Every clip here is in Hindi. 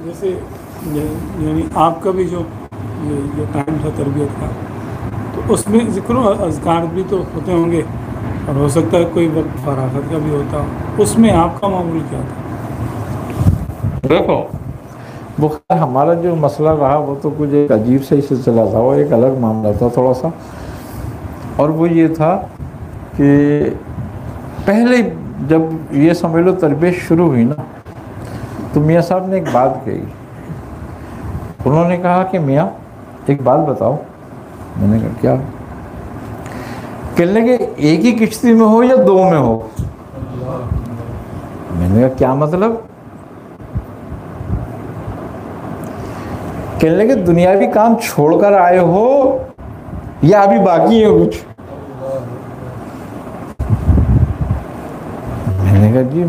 जैसे यानी आपका भी जो ये टाइम था तरबियत का, तो उसमें ज़िक्र अज़कार भी तो होते होंगे और हो सकता है कोई वक्त फरागत का भी होता हो, उसमें आपका मामूल क्या था? देखो, वो खैर हमारा जो मसला रहा वो तो कुछ एक अजीब से ही सिलसिला था, वो एक अलग मामला था थोड़ा सा। और वो ये था कि पहले जब ये समझ लो तरबियत शुरू हुई ना, तो मियाँ साहब ने एक बात कही। उन्होंने कहा कि मियाँ एक बात बताओ। मैंने कहा क्या? कहने लगे एक ही किश्ती में हो या दो में हो? मैंने कहा क्या मतलब? कहने लगे दुनियावी काम छोड़कर आए हो या अभी बाकी है कुछ? मैंने कहा जी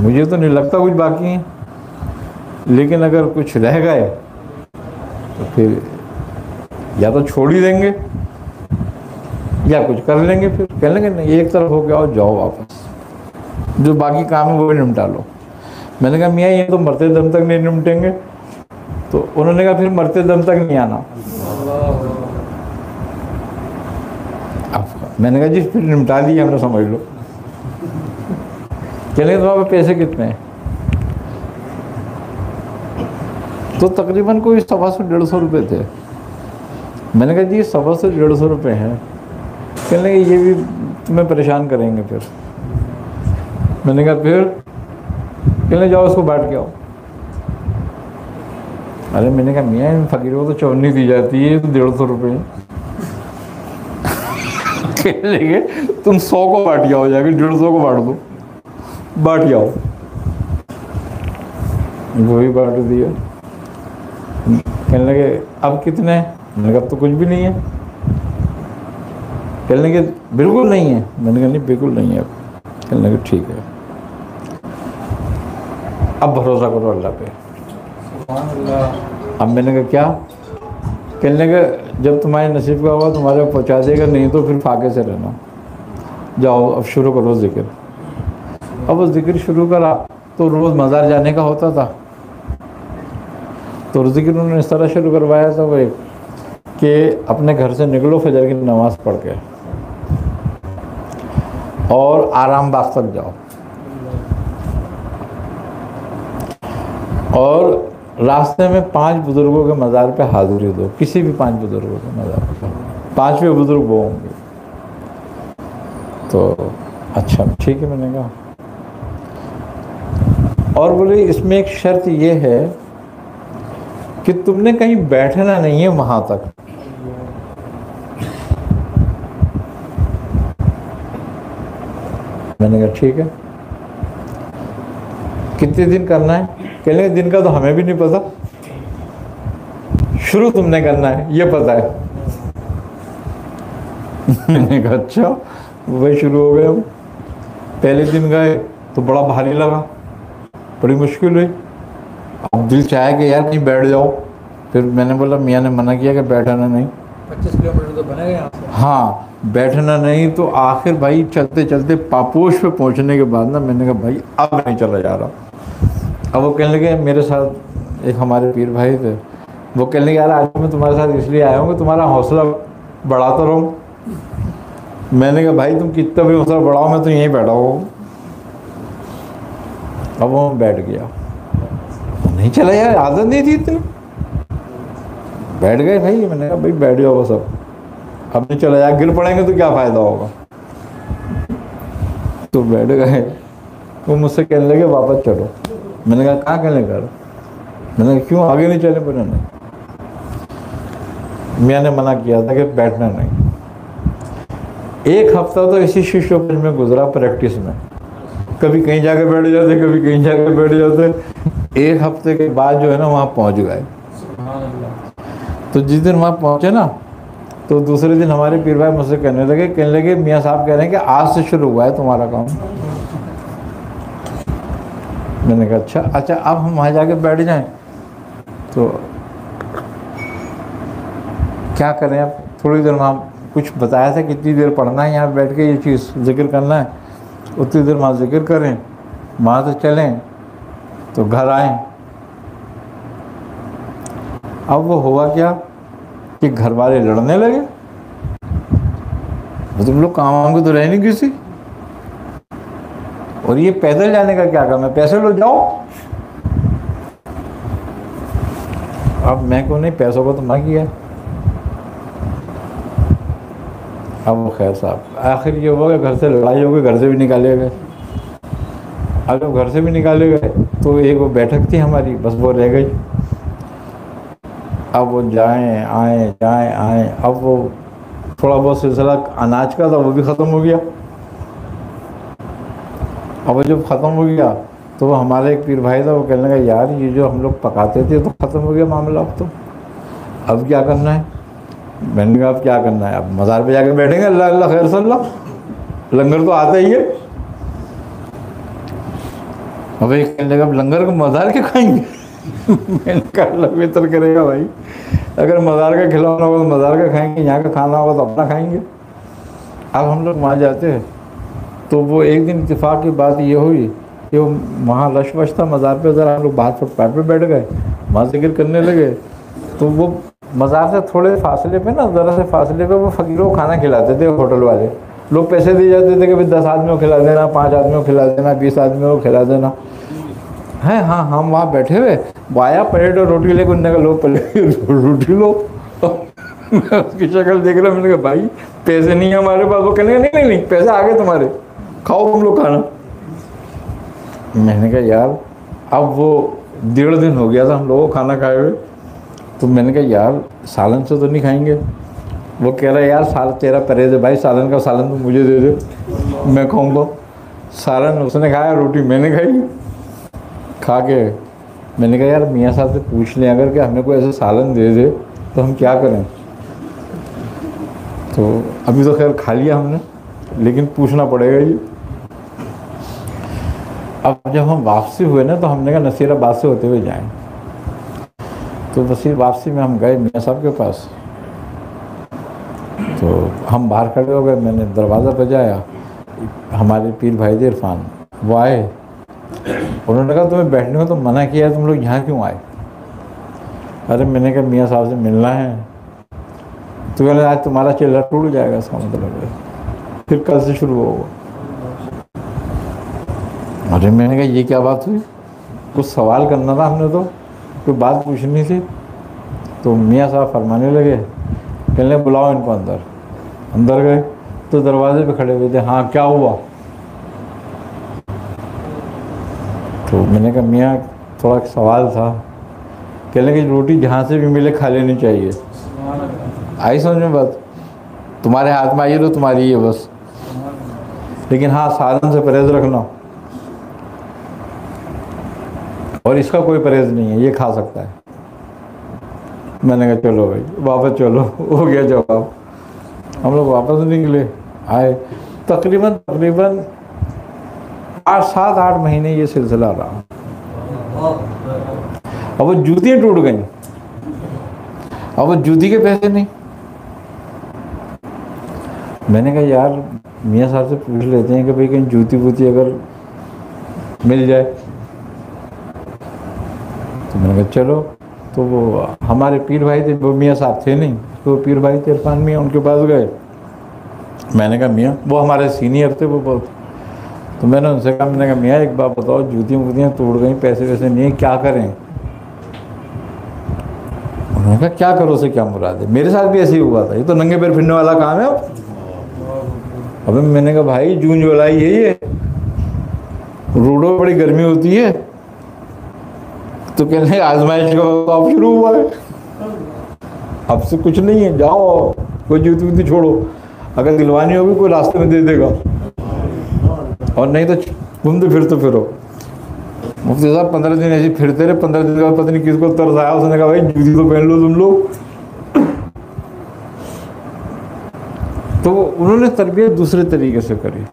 मुझे तो नहीं लगता कुछ बाकी है, लेकिन अगर कुछ रह गए तो फिर या तो छोड़ ही देंगे या कुछ कर लेंगे। फिर कहने लगे नहीं, एक तरफ हो गया और जाओ वापस, जो बाकी काम है वो निपटा लो। मैंने कहा मियाँ ये तो मरते दम तक नहीं निपटेंगे। तो उन्होंने कहा फिर मरते दम तक नहीं आना। अब मैंने कहा जी फिर निपटा दिया हमने, समझ लो। कहने तो वहाँ पैसे कितने हैं? तो तकरीबन कोई 125-150 रुपये थे। मैंने कहा जी 125-150 रुपये हैं। कहने लगे ये भी तुम्हें परेशान करेंगे फिर। मैंने कहा फिर? कहने जाओ उसको बांट के आओ। अरे मैंने कहा मियाँ इन फकीरों को तो चौनी दी जाती है, तो 150 रुपये। कहने लगे तुम 100 को बांट आओ, जाके 150 को बांट दो, बांट आओ। वही बांट दिया। कहने लगे अब कितने? मैंने कहा अब तो कुछ भी नहीं है। कहने लगे बिल्कुल नहीं है? मैंने कहा नहीं बिल्कुल नहीं है। कहने लगे ठीक है, अब भरोसा करो अल्लाह पे। अब मैंने कहा क्या? कहने लगे जब तुम्हारे नसीब का होगा तुम्हारे पहुंचा देगा, नहीं तो फिर फाके से रहना। जाओ अब शुरू करो जिक्र। अब वो जिक्र शुरू करा तो रोज़ मज़ार जाने का होता था, तो जिक्र उन्होंने इस तरह शुरू करवाया था वो एक कि अपने घर से निकलो फजर की नमाज़ पढ़ के और आराम बाग तक जाओ, और रास्ते में 5 बुज़ुर्गों के मज़ार पे हाज़िरी दो, किसी भी 5 बुज़ुर्गों के मज़ार पे। 5वें बुज़ुर्ग वो होंगे। तो अच्छा ठीक है, मैंने कहा। और बोले इसमें एक शर्त ये है कि तुमने कहीं बैठना नहीं है वहां तक। मैंने कहा ठीक है। कितने दिन करना है? कहने दिन का तो हमें भी नहीं पता, शुरू तुमने करना है ये पता है। मैंने कहा अच्छा। वही शुरू हो गए हम। पहले दिन गए तो बड़ा भारी लगा, बड़ी मुश्किल हुई। अब दिल चाहे कि यार कहीं बैठ जाओ, फिर मैंने बोला मियाँ ने मना किया कि बैठना नहीं। 25 किलोमीटर तो बनेगा यहाँ से। हाँ बैठना नहीं। तो आखिर भाई चलते चलते पापोश पे पहुंचने के बाद ना मैंने कहा भाई अब नहीं चला जा रहा। अब वो कहने लगे, मेरे साथ एक हमारे पीर भाई थे, वो कहने लगे यार आज मैं तुम्हारे साथ इसलिए आया हूँ कि तुम्हारा हौसला बढ़ाता रहूँ। मैंने कहा भाई तुम कितना भी हौसला बढ़ाओ, मैं तो यहीं बैठा हूँ। अब वो बैठ गया, नहीं चला यार, आदत नहीं थी इतनी। बैठ गए भाई। मैंने कहा भाई बैठ जाओ बस, अब नहीं चला यार, गिर पड़ेंगे तो क्या फ़ायदा होगा। तो बैठ गए। वो मुझसे कहने लगे वापस चलो। मैंने कहा कहाँ? कहने लगा मैंने कहा क्यों आगे नहीं चले? बोले नहीं, मियाँ ने मना किया था कि बैठना नहीं। एक हफ्ता तो इसी शिशोपज में गुजरा, प्रैक्टिस में। कभी कहीं जाके बैठ जाते, कभी कहीं जाके बैठ जाते। एक हफ्ते के बाद जो है ना वहाँ पहुँच गए। तो जिस दिन वहाँ पहुँचे ना, तो दूसरे दिन हमारे पीर भाई मुझसे कहने लगे मियाँ साहब कह रहे हैं कि आज से शुरू हुआ है तुम्हारा काम। मैंने कहा अच्छा अब हम वहाँ जाके बैठ जाएं तो क्या करें? अब थोड़ी देर वहाँ कुछ बताया था कितनी देर पढ़ना है, यहाँ बैठ के ये चीज़ जिक्र करना है, उतनी देर वहाँ जिक्र करें, वहाँ से चलें तो घर आएँ अब वो हुआ क्या कि घर वाले लड़ने लगे, तुम लोग काम वाम को तो रह नहीं किसी, और ये पैदल जाने का क्या काम है, पैसे लो जाओ। अब मैं क्यों नहीं, पैसों को तो मना किया। अब वो खैर साहब आखिर ये हुआ कि घर से लड़ाई हो गई, घर से भी निकाले गए। अब जब घर से भी निकाले गए तो एक वो बैठक थी हमारी, बस वो रह गई। अब वो जाएं आए, अब वो थोड़ा बहुत सिलसिला अनाज का था वो भी ख़त्म हो गया। अब वो जब ख़त्म हो गया तो वो हमारे एक पीर भाई था, वो कहने लगा यार ये जो हम लोग पकाते थे तो ख़त्म हो गया मामला, अब क्या करना है। मैंने कहा अब क्या करना है, अब मज़ार पे जाके बैठेंगे, अल्लाह अल्लाह खैर सल्लाह, लंगर तो आता ही है। अब एक कहने लगा अब लंगर को मज़ार के खाएंगे मैंने कहा अल्लाह बेहतर करेगा भाई, अगर मज़ार का खिलाना होगा तो मज़ार का खाएंगे, यहाँ का खाना होगा तो अपना खाएंगे। अब हम लोग वहाँ जाते हैं तो वो एक दिन इत्तेफाक की बात ये हुई कि वो वहाँ रश वश था मज़ार पे, ज़रा हम लोग बाहर फुटपाथ पे बैठ गए, वहाँ जिक्र करने लगे। तो वो मज़ार से थोड़े फासले पे ना, ज़रा से फासले पे वो फ़कीरों को खाना खिलाते थे होटल वाले लोग, पैसे दिए जाते थे कि भाई 10 आदमियों को खिला देना, 5 आदमियों को खिला देना, 20 आदमियों को खिला देना है। हाँ हम वहाँ बैठे हुए, वाया प्लेट और रोटी लेकर उनने कहा लो प्लेट रोटी लो मैं उसकी शक्ल देख रहा, मैंने कहा भाई पैसे नहीं है हमारे पास। वो कहने नहीं नहीं नहीं पैसे आ गए तुम्हारे, खाओ तुम लोग खाना। मैंने कहा यार, अब वो 1.5 दिन हो गया था हम लोगों को खाना खाए हुए, तो मैंने कहा यार सालन से तो नहीं खाएंगे। वो कह रहा है यार साल तेरा परहेज है भाई, सालन का सालन तो मुझे दे दे, मैं खाऊंगा। सालन उसने खाया, रोटी मैंने खाई। खा के मैंने कहा यार मियाँ साहब से पूछ लें अगर कि हमें कोई ऐसा सालन दे दे तो हम क्या करें। तो अभी तो खैर खा लिया हमने, लेकिन पूछना पड़ेगा ये। अब जब हम वापसी हुए ना तो हमने कहा नसीराबाद से होते हुए जाएं। तो वसीर वापसी में हम गए मियाँ साहब के पास, तो हम बाहर खड़े हो गए, मैंने दरवाज़ा बजाया, हमारे पीर भाई थे इरफान, वो आए। उन्होंने कहा तुम्हें बैठने को तो मना किया है, तुम लोग यहाँ क्यों आए। अरे मैंने कहा मियाँ साहब से मिलना है। तो कहने आज तुम्हारा चेहरा टूट जाएगा, इसका मतलब है फिर कल से शुरू होगा। अरे मैंने कहा ये क्या बात हुई, कुछ सवाल करना था हमने, तो कोई बात पूछनी थी। तो मियाँ साहब फरमाने लगे, कहने बुलाओ इनको अंदर। अंदर गए तो दरवाजे पे खड़े हुए थे, हाँ क्या हुआ। तो मैंने कहा मियाँ थोड़ा सवाल था। कहने की रोटी जहाँ से भी मिले खा लेनी चाहिए। आई समझ में बात, तुम्हारे हाथ में आई तो तुम्हारी है बस, लेकिन हाँ सालन से परहेज रखना, और इसका कोई परहेज नहीं है, ये खा सकता है। मैंने कहा चलो भाई वापस चलो, हो गया जवाब। हम लोग वापस निकले, आए। तकरीबन 7-8 महीने ये सिलसिला रहा। अब वो जूतियाँ टूट गई, अब वो जूती के पैसे नहीं। मैंने कहा यार मियाँ साहब से पूछ लेते हैं कि भाई कहीं जूती वूती अगर मिल जाए। तो मैंने कहा चलो। तो वो हमारे पीर भाई थे, वो मियाँ साहब थे नहीं, तो पीर भाई थे इरफान मियाँ, उनके पास गए। मैंने कहा मियाँ, वो हमारे सीनियर थे वो बहुत, तो मैंने उनसे कहा, मैंने कहा मियाँ एक बात बताओ, जूतियाँ वूतियाँ टूट गई, पैसे वैसे नहीं है, क्या करें। उन्होंने कहा क्या करो से क्या मुराद है, मेरे साथ भी ऐसे ही हुआ था, ये तो नंगे पैर फिरने वाला काम है। अबे मैंने कहा भाई जून जुलाई है ये, रोडों में बड़ी गर्मी होती है। तो कहने आजमाइश का अब शुरू हुआ है, अब से कुछ नहीं है, जाओ कोई जूती वूती छोड़ो, अगर दिलवानी होगी कोई रास्ते में दे देगा, और नहीं तो घूमते फिरते फिरो। मुफ्ती साहब 15 दिन ऐसे फिरते रहे। 15 दिन के बाद पता नहीं किसको तरस आया, उसने कहा भाई जूती तो पहन लो तुम लोग। तो उन्होंने तरबियत दूसरे तरीके से करी।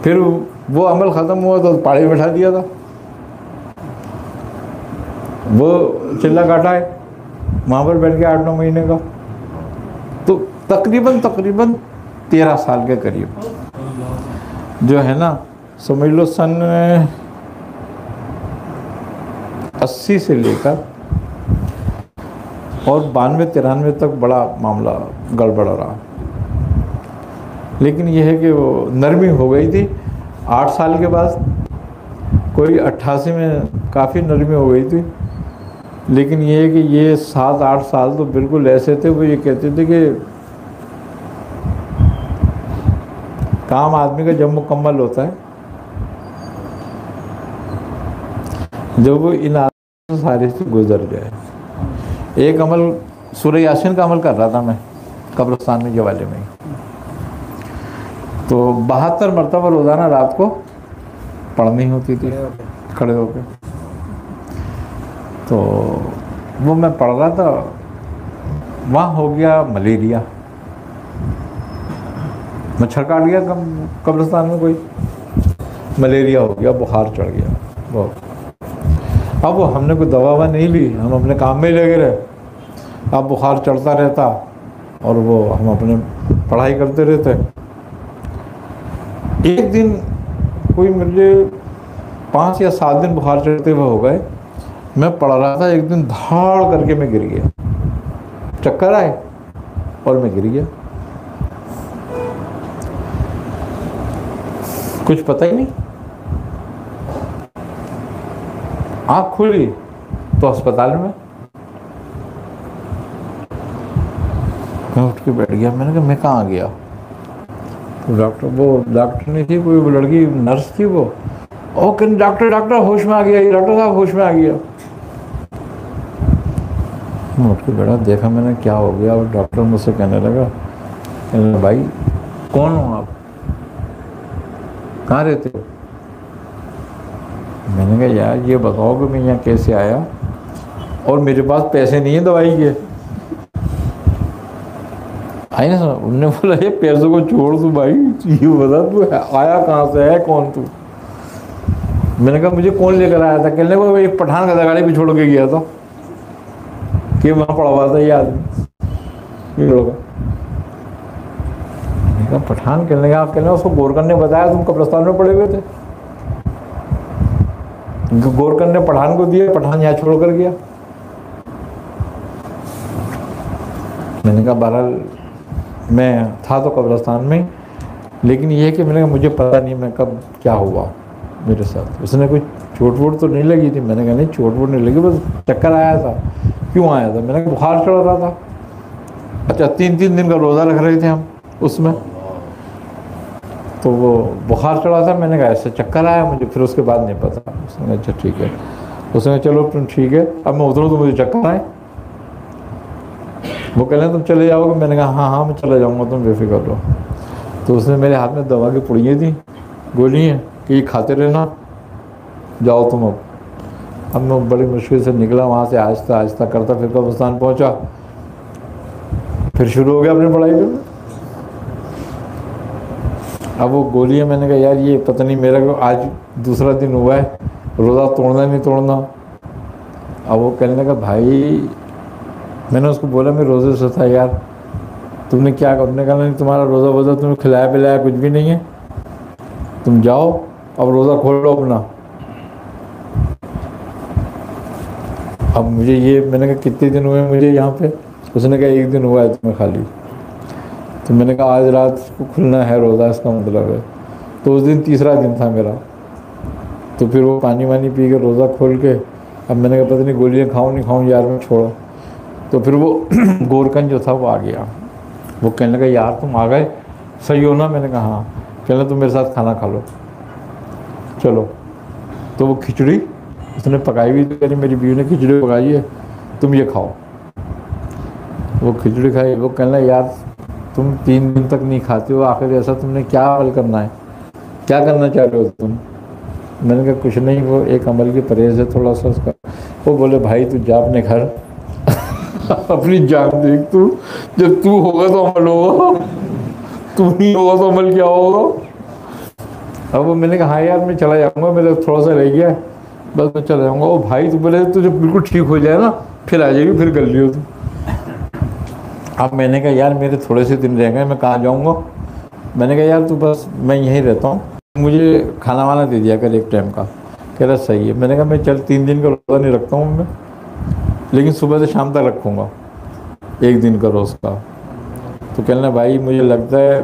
फिर वो अमल ख़त्म हुआ तो पाड़े बैठा दिया था, वो चिल्ला काटा है वहाँ पर बैठ के 8-9 महीने का। तो तकरीबन 13 साल के करीब जो है ना, समझ लो सन 80 से लेकर और 92-93 तक बड़ा मामला गड़बड़ रहा। लेकिन यह है कि वो नरमी हो गई थी। 8 साल के बाद कोई 88 में काफ़ी नरमी हो गई थी। लेकिन ये है कि ये 7-8 साल तो बिल्कुल ऐसे थे, वो ये कहते थे कि काम आदमी का जब मुकम्मल होता है जब वो इन आदतों से सारे से गुजर जाए। एक अमल सूरह यासीन का अमल कर रहा था मैं कब्रिस्तान में जवाले में, तो 72 मरतबा रोज़ाना रात को पढ़नी होती थी खड़े होकर। तो वो मैं पढ़ रहा था, वहाँ हो गया मलेरिया, मच्छर काट गया कब्रिस्तान में कोई, मलेरिया हो गया, बुखार चढ़ गया बहुत। अब वो हमने कोई दवा ववा नहीं ली, हम अपने काम में ही लगे रहे। अब बुखार चढ़ता रहता और वो हम अपने पढ़ाई करते रहते। एक दिन कोई मुझे 5 या 7 दिन बुखार चढ़ते हुए हो गए। मैं पढ़ रहा था, एक दिन धाड़ करके मैं गिर गया, चक्कर आए और मैं गिर गया, कुछ पता ही नहीं। आँख खुली तो अस्पताल में। मैं उठ के बैठ गया, मैंने कहा मैं कहाँ गया। तो डॉक्टर नहीं थी कोई, वो लड़की नर्स थी वो, ओ कहने डॉक्टर होश में आ गया, ये डॉक्टर साहब होश में आ गया। मैं उठ के बैठा, देखा मैंने क्या हो गया। और डॉक्टर मुझसे कहने लगा, भाई कौन हो आप, कहाँ रहते हो। मैंने कहा यार ये बताओ कि मैं यहाँ कैसे आया और मेरे पास पैसे नहीं है दवाई के। आई ना, उनने बोला ये पैसों को छोड़ तू भाई, ये बता तू आया कहाँ से है, कौन तू। मैंने कहा मुझे कौन लेकर आया था। कहने को एक पठान का गाड़ी भी छोड़ के गया था कि वहाँ पड़ा हुआ था ये आदमी, ये लड़का। मैंने कहा पठान, कहने लगा आप, कहने उसको गोरकन ने बताया तुम कब्रिस्तान में पड़े हुए थे। गोरकन ने पठान को दिया, पठान यहाँ छोड़ कर गया। मैंने कहा बहरहाल मैं था तो कब्रिस्तान में, लेकिन ये है कि मैंने कहा मुझे पता नहीं मैं कब क्या हुआ मेरे साथ। उसने कोई चोट वोट तो नहीं लगी थी। मैंने कहा नहीं चोट वोट नहीं लगी, बस चक्कर आया था। क्यों आया था। मैंने कहा बुखार चढ़ रहा था। अच्छा 3-3 दिन का रोज़ा रख रहे थे हम उसमें, तो वो बुखार चढ़ा था। मैंने कहा ऐसे चक्कर आया मुझे, फिर उसके बाद नहीं पता। उसने कहा अच्छा ठीक है। उसने कहा चलो तुम ठीक है, अब मैं उतरूँ तो मुझे चक्कर आए। वो कह रहे तुम चले जाओगे। मैंने कहा हाँ मैं चला जाऊँगा, तुम बेफिक्र रहो। तो उसने मेरे हाथ में दवा की पुड़ियाँ थी, गोली हैं कि ये खाते रहना, जाओ तुम। अब मैं बड़ी मुश्किल से निकला वहाँ से, आहिस्ता आहिस्ता करता फिर कब्रिस्तान पहुँचा, फिर शुरू हो गया अपनी पढ़ाई करना। अब वो गोलियाँ, मैंने कहा यार ये पता नहीं, मेरा को आज दूसरा दिन हुआ है, रोज़ा तोड़ना नहीं तोड़ना। अब वो कहने लगा भाई, मैंने उसको बोला मैं रोज़े से था यार, तुमने क्या कर। कहा नहीं तुम्हारा रोज़ा वोज़ा तुम्हें खिलाया पिलाया कुछ भी नहीं है, तुम जाओ अब रोज़ा खोल लो अपना। अब मुझे ये, मैंने कहा कितने दिन हुए मुझे यहाँ पे। उसने कहा 1 दिन हुआ है तुम्हें खाली। तो मैंने कहा आज रात को खुलना है रोज़ा, इसका मतलब है। तो उस दिन तीसरा दिन था मेरा। तो फिर वो पानी वानी पी के रोज़ा खोल के, अब मैंने कहा पता नहीं गोलियाँ खाऊँ नहीं खाऊँ यार, मैं छोड़ो। तो फिर वो गोरकन जो था वो आ गया। वो कहने लगा यार तुम आ गए, सही हो ना। मैंने कहा हाँ। कहने तुम मेरे साथ खाना खा लो, चलो। तो वो खिचड़ी उसने पकाई हुई थी, मेरी बीवी ने खिचड़ी पकाई है, तुम ये खाओ। वो खिचड़ी खाई। वो कहना यार तुम 3 दिन तक नहीं खाते हो, आखिर ऐसा तुमने क्या अमल करना है, क्या करना चाह रहे हो तुम। मैंने कहा कुछ नहीं, वो एक अमल की परहेज़ है थोड़ा सा उसका। वो बोले भाई तू जा अपने घर अपनी जान देख, तू जब तू होगा तो अमल होगा, तू नहीं होगा तो अमल क्या होगा। अब वो मैंने कहा हाँ यार मैं चला जाऊँगा, मेरा थोड़ा सा रह गया है, बस मैं चला जाऊँगा। वो भाई तो बोले तो जब बिल्कुल ठीक हो जाए ना फिर आ जाएगी, फिर कर लियो तू। अब मैंने कहा यार मेरे थोड़े से दिन रह गए, मैं कहाँ जाऊँगा। मैंने कहा यार तू बस मैं यहीं रहता हूँ, मुझे खाना वाना दे दिया कर 1 टाइम का। कह रहा सही है। मैंने कहा मैं चल 3 दिन का रोज़ा नहीं रखता हूँ मैं, लेकिन सुबह से शाम तक रखूँगा। एक दिन का रोज़ का। तो कहना भाई मुझे लगता है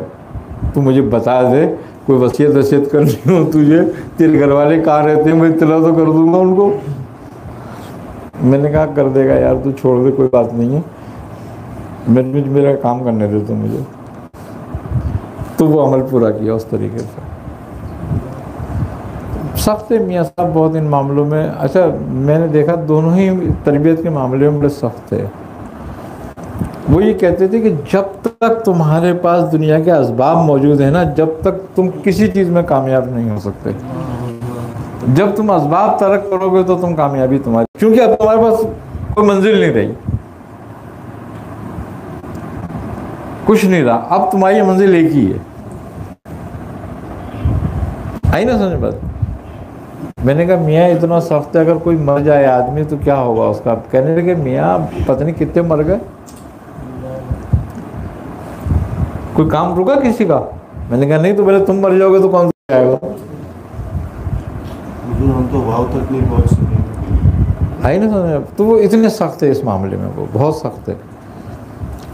तू मुझे बता दे, कोई वसीयत करनी हो तुझे, तेरे घर वाले कहाँ रहते हैं, मैं इतना तो कर दूंगा उनको। मैंने कहा कर देगा यार, तू छोड़ दे, कोई बात नहीं है, मेरा काम करने दे तू मुझे। तो वो अमल पूरा किया उस तरीके से। सख्त है मियाँ साहब बहुत इन मामलों में। अच्छा, मैंने देखा दोनों ही तरबियत के मामले में बड़े सख्त है। वो ये कहते थे कि जब तक तुम्हारे पास दुनिया के असबाब मौजूद है ना, जब तक तुम किसी चीज़ में कामयाब नहीं हो सकते। जब तुम असबाब तर्क करोगे तो तुम कामयाबी तुम्हारी, क्योंकि अब तुम्हारे पास कोई मंजिल नहीं रही, कुछ नहीं रहा, अब तुम्हारी मंजिल एक ही है। आई ना समझ बात। मैंने कहा मियाँ इतना सख्त है, अगर कोई मर जाए आदमी तो क्या होगा उसका। कहने लगे मियाँ पता नहीं कितने मर गए, कोई काम रुका किसी का। मैंने कहा नहीं, तो पहले तुम मर जाओगे तो कौन सा जाएगा। हम तो भाव तक नहीं पहुंच सके। आई ना समझ। तो वो इतने सख्त है इस मामले में, वो बहुत सख्त है।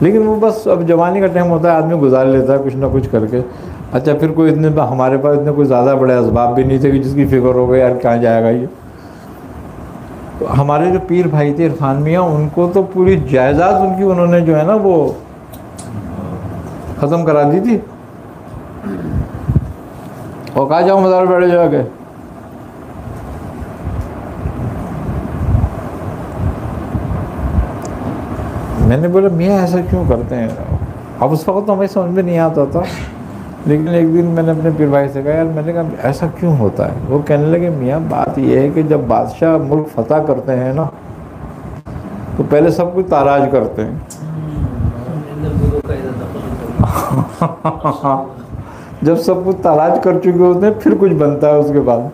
लेकिन वो बस अब जवानी का टाइम होता है, आदमी गुजार लेता है कुछ ना कुछ करके। अच्छा, फिर कोई इतने हमारे पास इतने कोई ज़्यादा बड़े असबाब भी नहीं थे कि जिसकी फिक्र हो गई यार कहाँ जाएगा ये। तो हमारे जो पीर भाई थे इरफान मियाँ, उनको तो पूरी जायदाद उनकी उन्होंने जो है ना वो ख़त्म करा दी थी। और कहा जाओ मज़ार बैठ जाके। मैंने बोला मियाँ ऐसा क्यों करते हैं। अब उस वक्त तो हमें समझ में नहीं आता था, लेकिन एक दिन मैंने अपने पीर भाई से कहा यार, मैंने कहा ऐसा क्यों होता है। वो कहने लगे मियाँ बात ये है कि जब बादशाह मुल्क फतह करते हैं ना, तो पहले सब कुछ ताराज करते हैं। जब सब कुछ ताराज कर चुके होते हैं फिर कुछ बनता है उसके बाद।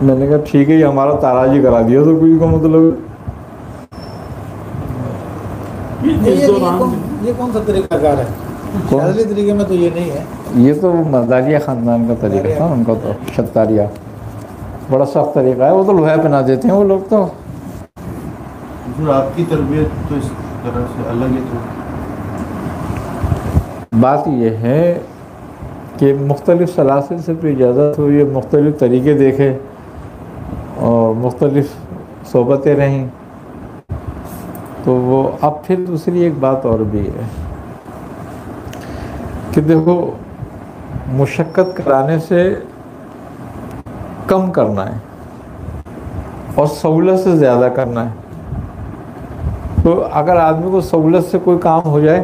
मैंने कहा ठीक है, ये हमारा ताराज ही करा दिया तो कुछ का मतलब। ये कौन सा तरीकाकार है? शादी तरीके में तो ये नहीं है। ये तो मर्दारिया ख़ानदान का तरीका था उनका, तो शत्तारिया बड़ा सख्त तरीका है। वो तो लोहा पहना देते हैं वो लोग। तो आपकी तरबियत तो इस तरह से अलग है। तो बात यह है कि मुख्तलिफ सलासिल से तो इजाज़त हुई है, मुख्तलिफ तरीके देखे और मुख्तलिफ सोबतें रहीं। तो वो अब फिर दूसरी एक बात और भी है कि देखो, मुशक्क़त कराने से कम करना है और सहूलत से ज़्यादा करना है। तो अगर आदमी को सहूलत से कोई काम हो जाए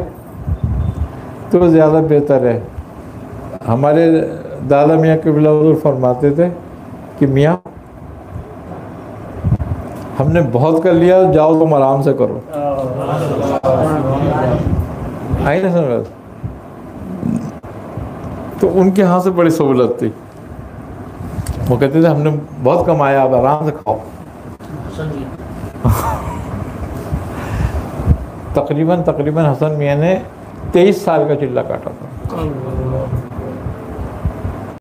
तो ज़्यादा बेहतर है। हमारे दादा मियाँ क़िबला हुज़ूर फरमाते थे कि मियाँ हमने बहुत कर लिया, जाओ तुम आराम से करो। आई ना समझ। तो उनके यहाँ से बड़ी सहूलत थी। वो कहते थे हमने बहुत कमाया, अब आराम से खाओ। तकरीबन हसन मियाँ ने 23 साल का चिल्ला काटा था।